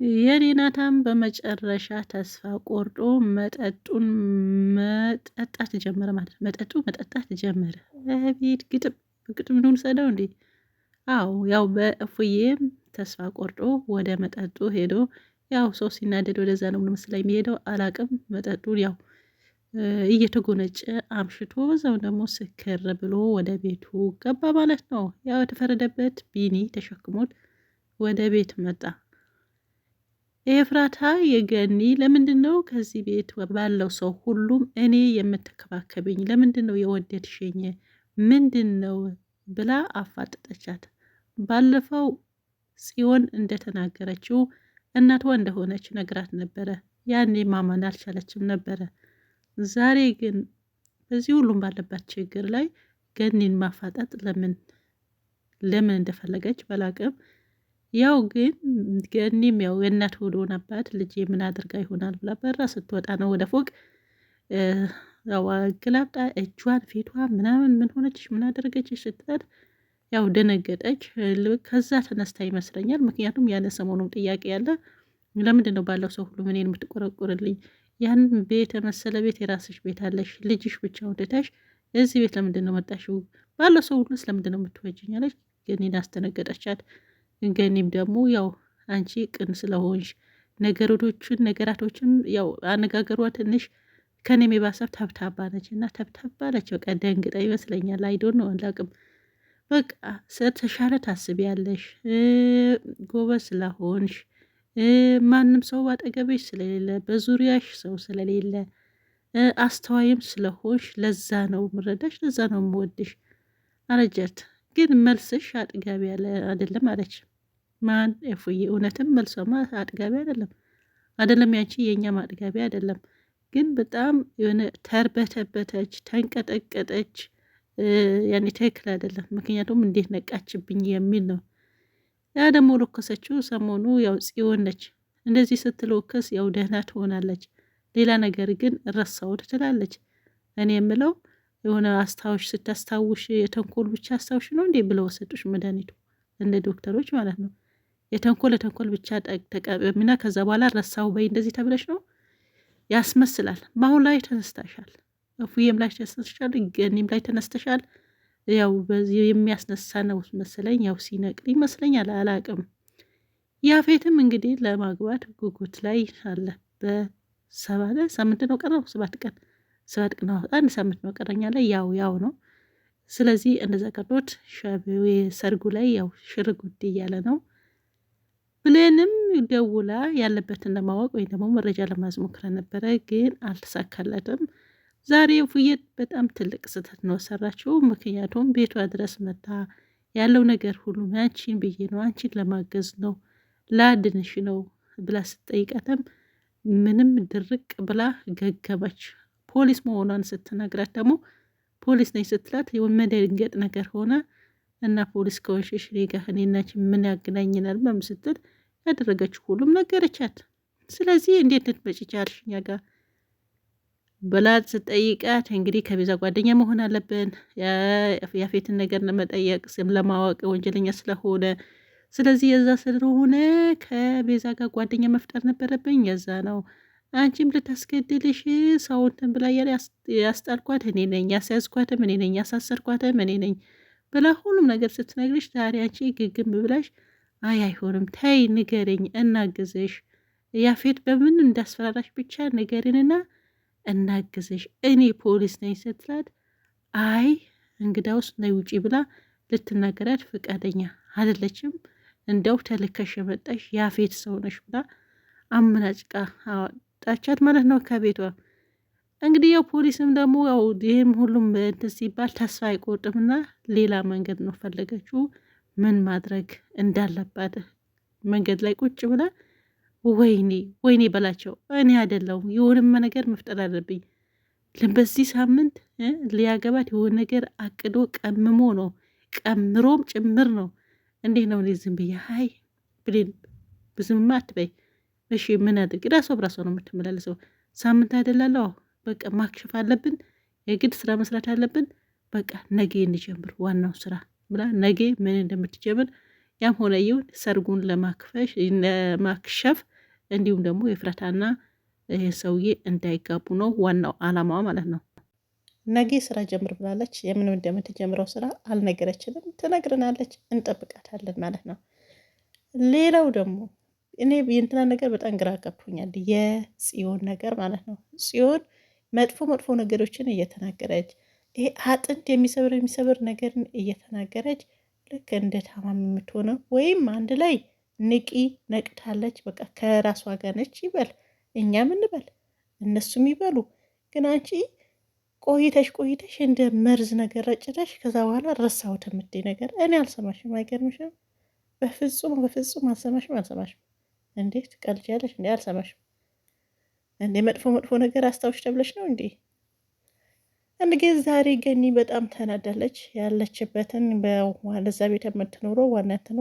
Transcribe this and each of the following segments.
የኔናታም በመጨረሻ ተስፋ ቆርጦ መጠጡን መጠጣት ጀመረ ማለት መጠጣት ጀመረ። አቤት ግጥም ግጥም ነው ሰዳው እንዴ! አዎ ያው በእፉዬም ተስፋ ቆርጦ ወደ መጠጡ ሄዶ ያው ሰው ሲናደድ ወደዛ ነው መስለኝ የሚሄደው አላቅም። መጠጡን ያው እየተጎነጨ አምሽቶ በዛው ደግሞ ስክር ብሎ ወደ ቤቱ ገባ ማለት ነው። ያው የተፈረደበት ቢኒ ተሸክሞት ወደ ቤት መጣ። ኤፍራታ የገኒ ለምንድን ነው ከዚህ ቤት ባለው ሰው ሁሉም እኔ የምትከባከብኝ? ለምንድን ነው የወደድሽኝ? ምንድን ነው ብላ አፋጠጠቻት። ባለፈው ጽዮን እንደተናገረችው እናቷ እንደሆነች ነግራት ነበረ። ያኔ ማመን አልቻለችም ነበረ። ዛሬ ግን በዚህ ሁሉም ባለባት ችግር ላይ ገኒን ማፋጠጥ ለምን እንደፈለገች በላቅም ያው ግን ገኒም ያው የእናት ሆዶ ነባት። ልጅ ምን አድርጋ ይሆናል ብላ በራ ስትወጣ ነው ወደ ፎቅ ያው ግላብጣ እጇን ፊቷ ምናምን ምን ሆነችሽ ምን አደረገችሽ ስትላት ያው ደነገጠች። ከዛ ተነስታ ይመስለኛል። ምክንያቱም ያለ ሰሞኑም ጥያቄ ያለ ለምንድን ነው ባለው ሰው ሁሉ እኔን የምትቆረቁርልኝ? ያን ቤት የመሰለ ቤት የራስሽ ቤት አለሽ። ልጅሽ ብቻ ወደታሽ እዚህ ቤት ለምንድን ነው መጣሽው? ባለው ሰው ሁሉ ስለምንድን ነው የምትወጂኝ አለች። ገኒን አስደነገጠቻት። ገኒም ደግሞ ያው አንቺ ቅን ስለሆንሽ ነገራቶችን ያው አነጋገሯ ትንሽ ከኔም የባሰብ ተብታባ ነች እና ተብታባ ነች። በቃ ደንግጣ ይመስለኛል። አይዶን ነው አላቅም። በቃ ስለተሻለ ታስቢያለሽ፣ ጎበዝ ስለሆንሽ፣ ማንም ሰው አጠገብሽ ስለሌለ፣ በዙሪያሽ ሰው ስለሌለ፣ አስተዋይም ስለሆንሽ ለዛ ነው ምረዳሽ፣ ለዛ ነው ምወድሽ አረጀት። ግን መልስሽ አጥጋቢ ያለ አይደለም አለች። ማን እፉዬ? እውነትም መልሷማ አጥጋቢ አይደለም ያንቺ የእኛም አጥጋቢ አይደለም። ግን በጣም የሆነ ተርበተበተች፣ ተንቀጠቀጠች። ያኔ ትክክል አይደለም። ምክንያቱም እንዴት ነቃችብኝ የሚል ነው። ያ ደግሞ ለኮሰችው ሰሞኑ ያው ጽዮን ነች። እንደዚህ ስትለወከስ ያው ደህና ትሆናለች። ሌላ ነገር ግን ረሳውት ትላለች። እኔ የምለው የሆነ አስታውሽ ስታስታውሽ የተንኮል ብቻ አስታውሽ ነው እንዴ ብለው ወሰዱሽ መድኃኒቱ እንደ ዶክተሮች ማለት ነው። የተንኮል ብቻ ተቀበሚና ከዛ በኋላ ረሳው በይ እንደዚህ ተብለሽ ነው ያስመስላል። በአሁን ላይ ተነስተሻል፣ እፉዬም ላይ ተነስተሻል፣ ገኒም ላይ ተነስተሻል። ያው በዚህ የሚያስነሳ ነው መሰለኝ። ያው ሲነቅል ይመስለኛል አላቅም። ያፌትም እንግዲህ ለማግባት ጉጉት ላይ አለ። በ7 ነው ቀረው 7 ቀን አንድ ሳምንት ነው ቀረኛ ላይ ያው ነው። ስለዚህ እንደዛ ቀርቶት ሰርጉ ላይ ያው ሽርጉድ እያለ ነው። ብሌንም ደውላ ያለበትን ለማወቅ ወይም ደግሞ መረጃ ለማዝሞክረ ነበረ፣ ግን አልተሳካለትም። ዛሬ እፉዬ በጣም ትልቅ ስህተት ነው ሰራችው። ምክንያቱም ቤቷ ድረስ መታ ያለው ነገር ሁሉ አንቺን ብዬ ነው፣ አንቺን ለማገዝ ነው፣ ላድንሽ ነው ብላ ስትጠይቀትም ምንም ድርቅ ብላ ገገመች። ፖሊስ መሆኗን ስትነግራት ደግሞ ፖሊስ ነኝ ስትላት የመደንገጥ ነገር ሆነ እና ፖሊስ ከወንሽሽ ሌጋ እኔናች ምን ያገናኝናል በምን ስትል ያደረገችው ሁሉም ነገረቻት። ስለዚህ እንዴት ልትመጪ ቻልሽ እኛ ጋር በላት ስጠይቃት እንግዲህ ከቤዛ ጓደኛ መሆን አለብን ያፌትን ነገር ለመጠየቅ ስም ለማወቅ ወንጀለኛ ስለሆነ ስለዚህ የዛ ስለሆነ ከቤዛ ጋር ጓደኛ መፍጠር ነበረብኝ። የዛ ነው አንቺም ልታስገድልሽ ሰውንትን ብላ ያስጣልኳት እኔ ነኝ፣ ያስያዝኳትም እኔ ነኝ፣ ያሳሰርኳትም እኔ ነኝ ብላ ሁሉም ነገር ስትነግርሽ ታዲያ አንቺ ግግም ብላሽ አይሆንም ተይ ንገረኝ እናግዝሽ፣ ያፌት በምን እንዳስፈራራሽ ብቻ ንገሪንና እናግዝሽ፣ እኔ ፖሊስ ነኝ ስትላት አይ እንግዳውስ ነይ ውጪ ብላ ልትናገራት ፈቃደኛ አይደለችም። እንደው ተልከሽ የመጣሽ ያፌት ሰው ነሽ ብላ አመናጭቃ አወጣቻት ማለት ነው ከቤቷ። እንግዲህ ያው ፖሊስም ደግሞ ያው ይህም ሁሉም እንትን ሲባል ተስፋ አይቆርጥምና ሌላ መንገድ ነው ፈለገችው ምን ማድረግ እንዳለባት። መንገድ ላይ ቁጭ ብላ ወይኔ በላቸው እኔ አይደለሁም የሆነም ነገር መፍጠር አለብኝ። በዚህ ሳምንት ሊያገባት የሆነ ነገር አቅዶ ቀምሮም ጭምር ነው። እንዴት ነው ዝም ብዬ ሀይ ብሌን ብዙምማ አትበይ እሺ ምን አድርግ ራሷ በራሷ ነው የምትመላለሰው። ሳምንት አይደላለሁ በቃ ማክሸፍ አለብን፣ የግድ ስራ መስራት አለብን። በቃ ነገ እንጀምር ዋናው ስራ ብላ ነገ ምን እንደምትጀምር ያም ሆነ ይሁን ሰርጉን ለማክሸፍ እንዲሁም ደግሞ የፍረታና ይህ ሰውዬ እንዳይጋቡ ነው ዋናው አላማዋ ማለት ነው። ነገ ስራ ጀምር ብላለች። የምን እንደምትጀምረው ስራ አልነገረችንም። ትነግረናለች፣ እንጠብቃታለን ማለት ነው። ሌላው ደግሞ እኔ የእንትና ነገር በጣም ግራ ገብቶኛል። የጽዮን ነገር ማለት ነው። ጽዮን መጥፎ መጥፎ ነገሮችን እየተናገረች ይሄ አጥንት የሚሰብር ነገርን እየተናገረች ልክ እንደ ታማሚ የምትሆነው ወይም አንድ ላይ ንቂ ነቅታለች። በቃ ከራሷ ጋር ነች ይበል፣ እኛም እንበል እነሱም ይበሉ። ግን አንቺ ቆይተሽ እንደ መርዝ ነገር ረጭተሽ ከዛ በኋላ ረሳሁት የምትይ ነገር እኔ አልሰማሽም። አይገርምሽም? በፍጹም አልሰማሽም። እንዴት ትቀልጃለሽ እንዴ? አልሰማሽም እንዴ? መጥፎ መጥፎ ነገር አስታውሽ ተብለሽ ነው እንዴ? እንግዲህ ዛሬ ገኒ በጣም ተናዳለች። ያለችበትን በዛ ቤት የምትኖረው ዋና እንትኗ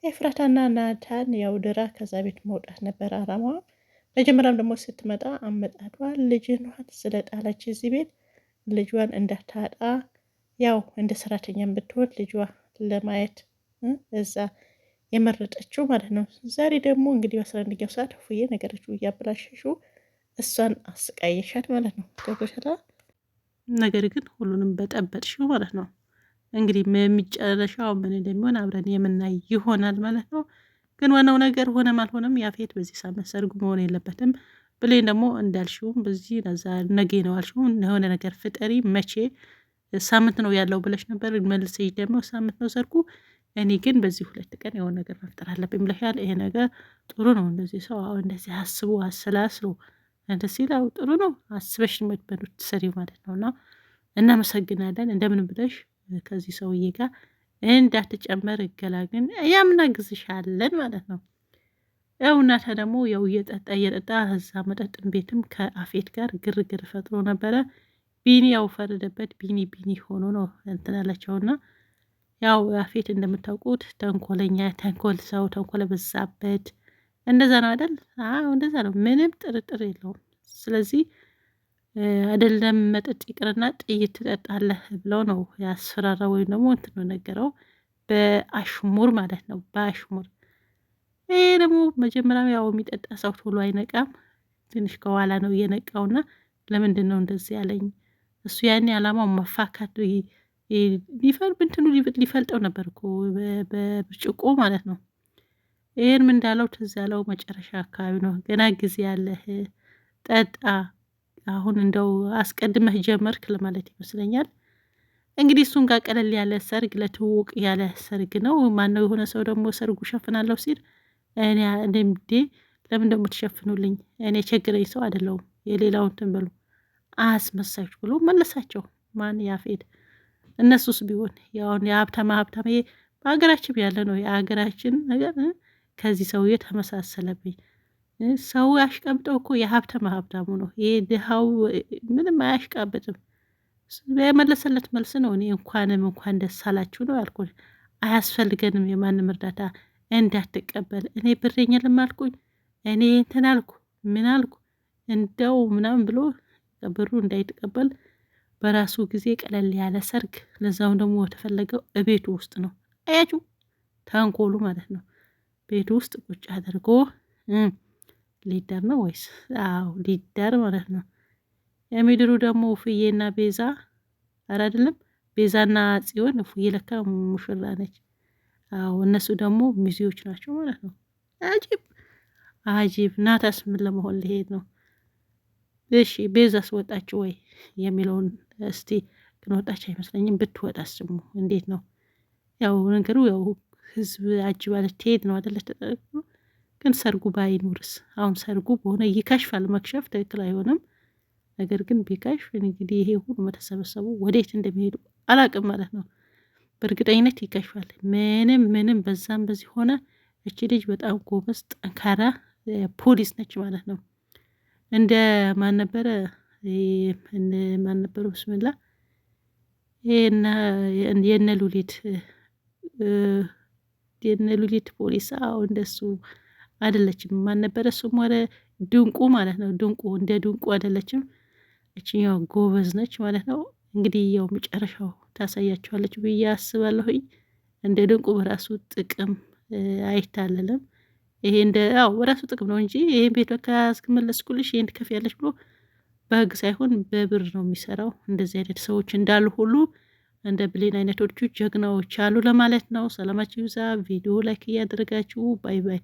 ኤፍራታና ናታን ያው ድራ ከዛ ቤት መውጣት ነበር አላማዋ። መጀመሪያም ደግሞ ስትመጣ አመጣጧ ልጅን ስለጣለች እዚህ ቤት ልጇን እንዳታጣ ያው እንደ ሰራተኛም ብትሆን ልጇ ለማየት እዛ የመረጠችው ማለት ነው። ዛሬ ደግሞ እንግዲህ በ11ኛው ሰዓት ፉዬ ነገሮች እያበላሸሹ እሷን አስቃየሻት ማለት ነው። ገብቶሻል? ነገር ግን ሁሉንም በጠበጥሽው ማለት ነው። እንግዲህ የሚጨረሻው ምን እንደሚሆን አብረን የምናይ ይሆናል ማለት ነው። ግን ዋናው ነገር ሆነም አልሆነም ያፌት በዚህ ሳምንት ሰርጉ መሆን የለበትም። ብሌን ደግሞ እንዳልሽውም በዚህ ነዛ ነገ ነው አልሽውም የሆነ ነገር ፍጠሪ። መቼ ሳምንት ነው ያለው ብለሽ ነበር። መልሰሽ ደግሞ ሳምንት ነው ሰርጉ። እኔ ግን በዚህ 2 ቀን የሆነ ነገር መፍጠር አለብኝ ብለሻል። ይሄ ነገር ጥሩ ነው። እንደዚህ ሰው እንደዚህ አስቡ አሰላስሎ እንደ ሲላው ጥሩ ነው። አስበሽ መድበዱ ትሰሪ ማለት ነው። እና እናመሰግናለን። እንደምን ብለሽ ከዚህ ሰውዬ ጋር እንዳትጨመር እገላግን ያምናግዝሻለን ማለት ነው። ያው እናታ ደግሞ ያው እየጠጣ እዛ መጠጥን ቤትም ከአፌት ጋር ግርግር ፈጥሮ ነበረ። ቢኒ ያው ፈረደበት። ቢኒ ሆኖ ነው እንትን አላቸውና ያው አፌት እንደምታውቁት ተንኮል ሰው ተንኮል በዛበት እንደዛ ነው አይደል? አዎ እንደዛ ነው። ምንም ጥርጥር የለውም። ስለዚህ አይደለም መጠጥ ይቅርና ጥይት ትጠጣለህ ብለው ነው ያስፈራራ ወይም ደግሞ እንትን ነው ነገረው። በአሽሙር ማለት ነው። በአሽሙር ይሄ ደግሞ መጀመሪያም ያው የሚጠጣ ሰው ቶሎ አይነቃም። ትንሽ ከኋላ ነው እየነቃውና ለምንድን ነው እንደዚህ ያለኝ? እሱ ያኔ አላማው መፋካት ሊፈልጠው ነበር እኮ በብርጭቆ ማለት ነው። ይህንም እንዳለው ትዝ ያለው መጨረሻ አካባቢ ነው። ገና ጊዜ ያለህ ጠጣ፣ አሁን እንደው አስቀድመህ ጀመርክ ለማለት ይመስለኛል። እንግዲህ እሱን ጋር ቀለል ያለ ሰርግ ለትውውቅ ያለ ሰርግ ነው። ማነው የሆነ ሰው ደግሞ ሰርጉ ሸፍናለሁ ሲል እኔ እንደምዴ ለምን ደግሞ ትሸፍኑልኝ? እኔ ቸግረኝ ሰው አይደለሁም። የሌላውን ትንበሉ አስመሳች ብሎ መለሳቸው። ማን ያፌት። እነሱስ ቢሆን ያውን የሀብታም በሀገራችን ያለ ነው። የሀገራችን ነገር ከዚህ ሰውዬ ተመሳሰለብኝ። ሰው ያሽቀብጠው እኮ ሀብታሙ ነው። ይሄ ድሃው ምንም አያሽቃብጥም። የመለሰለት መልስ ነው። እኔ እንኳን ደስ አላችሁ ነው ያልኩት። አያስፈልገንም የማንም እርዳታ እንዳትቀበል። እኔ ብሬኝ ልማልኩኝ እኔ እንትን አልኩ ምን አልኩ እንደው ምናምን ብሎ ብሩ እንዳይተቀበል በራሱ ጊዜ ቀለል ያለ ሰርግ፣ ለዛውን ደግሞ የተፈለገው ቤቱ ውስጥ ነው። አያችሁ ተንኮሉ ማለት ነው። ቤቱ ውስጥ ቁጭ አድርጎ ሊዳር ነው ወይስ? አዎ ሊዳር ማለት ነው። የሚድሩ ደግሞ ፍዬና ቤዛ አረ አይደለም ቤዛና ጽዮን። ፍዬ ለካ ሙሽራ ነች። አዎ እነሱ ደግሞ ሚዜዎች ናቸው ማለት ነው። አጂብ ናታስ ምን ለመሆን ሊሄድ ነው? እሺ ቤዛስ ወጣችሁ ወይ የሚለውን እስቲ ግን ወጣች አይመስለኝም። ብትወጣስ ደግሞ እንዴት ነው? ያው ነገሩ ያው ህዝብ አጅባ ልትሄድ ነው አይደለ? ተጠቅሞ ግን ሰርጉ ባይኖርስ? አሁን ሰርጉ በሆነ ይከሽፋል። መክሸፍ ትክክል አይሆንም። ነገር ግን ቢከሽፍ እንግዲህ ይሄ ሁሉ መተሰበሰቡ ወዴት እንደሚሄዱ አላቅም ማለት ነው። በእርግጠኝነት ይከሽፋል። ምንም በዛም በዚህ ሆነ እቺ ልጅ በጣም ጎበዝ ጠንካራ ፖሊስ ነች ማለት ነው። እንደ ማን ነበረ ብስምላ የነ ሉሊት ፖሊስ። አዎ እንደሱ አይደለችም። ማን ነበረ እሱም ወደ ድንቁ ማለት ነው። ድንቁ እንደ ድንቁ አይደለችም። እችኛው ጎበዝ ነች ማለት ነው። እንግዲህ ያው መጨረሻው ታሳያቸዋለች ብዬ አስባለሁኝ። እንደ ድንቁ በራሱ ጥቅም አይታለልም። ይሄ እንደ ያው ራሱ ጥቅም ነው እንጂ ይሄን ቤት ካስመለስኩልሽ ይሄን ትከፍያለሽ ብሎ በህግ ሳይሆን በብር ነው የሚሰራው። እንደዚህ አይነት ሰዎች እንዳሉ ሁሉ እንደ ብሌን አይነቶቹ ጀግናዎች አሉ ለማለት ነው። ሰላማችሁ ይብዛ። ቪዲዮ ላይክ እያደረጋችሁ ባይ ባይ።